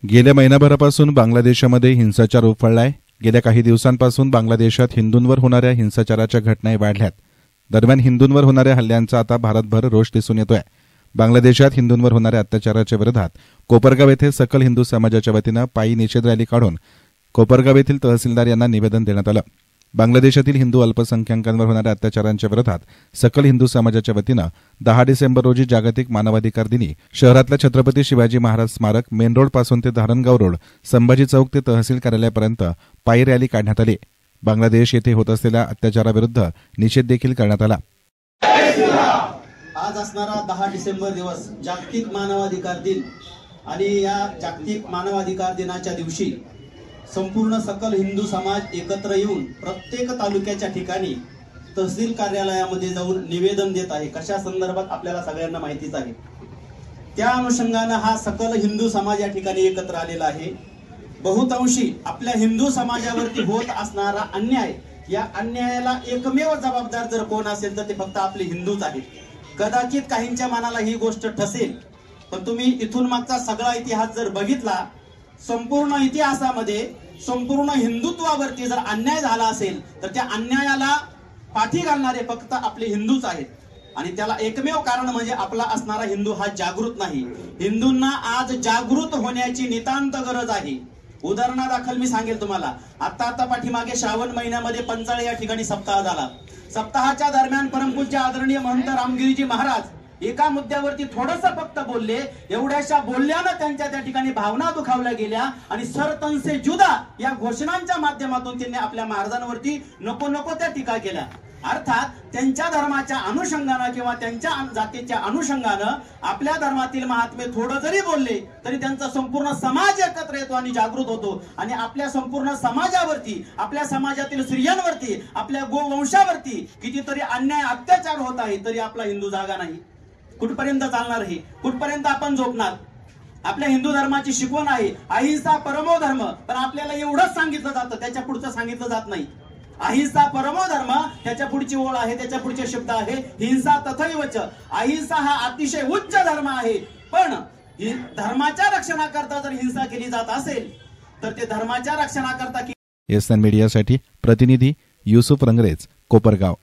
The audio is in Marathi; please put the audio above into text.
गेल्या महिनाभरापासून बांगलादेशामध्ये हिंसाचार उफाळलाय। गेल्या काही दिवसांपासून बांगलादेशात हिंदूंवर होणाऱ्या हिंसाचाराच्या घटनाही वाढल्यात। दरम्यान हिंदूंवर होणाऱ्या हल्ल्यांचा आता भारतभर रोष दिसून येतोय। बांगलादेशात हिंदूंवर होणाऱ्या अत्याचाराच्या विरोधात कोपरगाव येथे सकल हिंदू समाजाच्या वतीने पायी निषेध रॅली काढून कोपरगाव येथील तहसीलदार यांना निवेदन देण्यात आलं। बांगलादेशातील हिंदू अल्पसंख्याकांवर होणाऱ्या अत्याचारांच्या विरोधात सकल हिंदू समाजाच्या वतीने 10 डिसेंबर रोजी जागतिक मानवाधिकार दिनी शहरातल्या छत्रपती शिवाजी महाराज स्मारक मेन रोड पासून ते धारणगाव रोड, संभाजी चौक ते तहसील कार्यालयापर्यंत पायी रॅली काढण्यात आली। बांगलादेश येथे होत असलेल्या अत्याचाराविरुद्ध निषेध देखील करण्यात आला। आज असणारा 10 डिसेंबर दिवस जागतिक मानवाधिकार दिन आणि या जागतिक मानवाधिकार दिनाच्या दिवशी संपूर्ण सकल हिंदू समाज एकत्र येऊन प्रत्येक तालुक्याच्या ठिकाणी तहसील कार्यालयामध्ये जाऊन निवेदन देत आहे। कशा संदर्भात आपल्याला सगळ्यांना माहितीच आहे। त्या अनुषंगाने हा सकल हिंदू समाज या ठिकाणी एकत्र आलेला आहे। बहुतांशी आपल्या हिंदू समाजावरती होत असणारा अन्याय, या अन्यायाला एकमेव जबाबदार जर कोण असेल तर ते फक्त आपले हिंदूच आहेत। कदाचित काहींच्या मनाला ही गोष्ट ठसेल, पण तुम्ही इथून मागचा सगळा इतिहास जर बघितला, संपूर्ण इतिहासामध्ये संपूर्ण हिंदुत्वावरती जर अन्याय झाला असेल तर त्या अन्यायाला पाठी घालणारे फक्त आपले हिंदूच आहेत। आणि त्याला एकमेव कारण म्हणजे आपला असणारा हिंदू हा जागृत नाही। हिंदूंना आज जागृत होण्याची नितांत गरज आहे। उदाहरणादाखल मी सांगेल तुम्हाला, आता पाठीमागे श्रावण महिन्यामध्ये पंचाळे या ठिकाणी सप्ताह झाला। सप्ताहाच्या दरम्यान परमपूज्य आदरणीय महंत रामगिरीजी महाराज एका मुद्द्यावरती थोडंसं फक्त बोलले। एवढ्याशा बोलल्यानं त्यांच्या त्या ठिकाणी भावना दुखावल्या गेल्या आणि सरतन से जुदा या घोषणांच्या माध्यमातून त्यांनी आपल्या महाराजांवरती नको नको त्या टीका केल्या। अर्थात त्यांच्या धर्माच्या अनुषंगाने किंवा त्यांच्या जातीच्या अनुषंगाने आपल्या धर्मातील महात्मे थोडं जरी बोलले तरी त्यांचा संपूर्ण समाज एकत्र येतो आणि जागृत होतो। आणि आपल्या संपूर्ण समाजावरती, आपल्या समाजातील स्त्रियांवरती, आपल्या गोवंशावरती कितीतरी अन्याय अत्याचार होत आहे, तरी आपला हिंदू जागा नाही। कुठपर्यंत चालणार हे? कुठपर्यंत आपण झोपणार? आपल्या हिंदू धर्माची शिकवण आहे अहिंसा परमो धर्म, पण आपल्याला एवढंच सांगितलं जातं, त्याच्या पुढचं सांगितलं जात नाही। अहिंसा परमो धर्म, त्याच्या पुढची ओळ आहे, त्याच्या पुढचे शब्द आहे हिंसा तथैवच। अहिंसा हा अतिशय उच्च धर्म आहे, पण धर्माच्या रक्षणाकरता जर हिंसा केली जात असेल तर ते धर्माच्या रक्षणाकरता एसएन मीडियासाठी प्रतिनिधी युसुफ रंगरेज, कोपरगाव।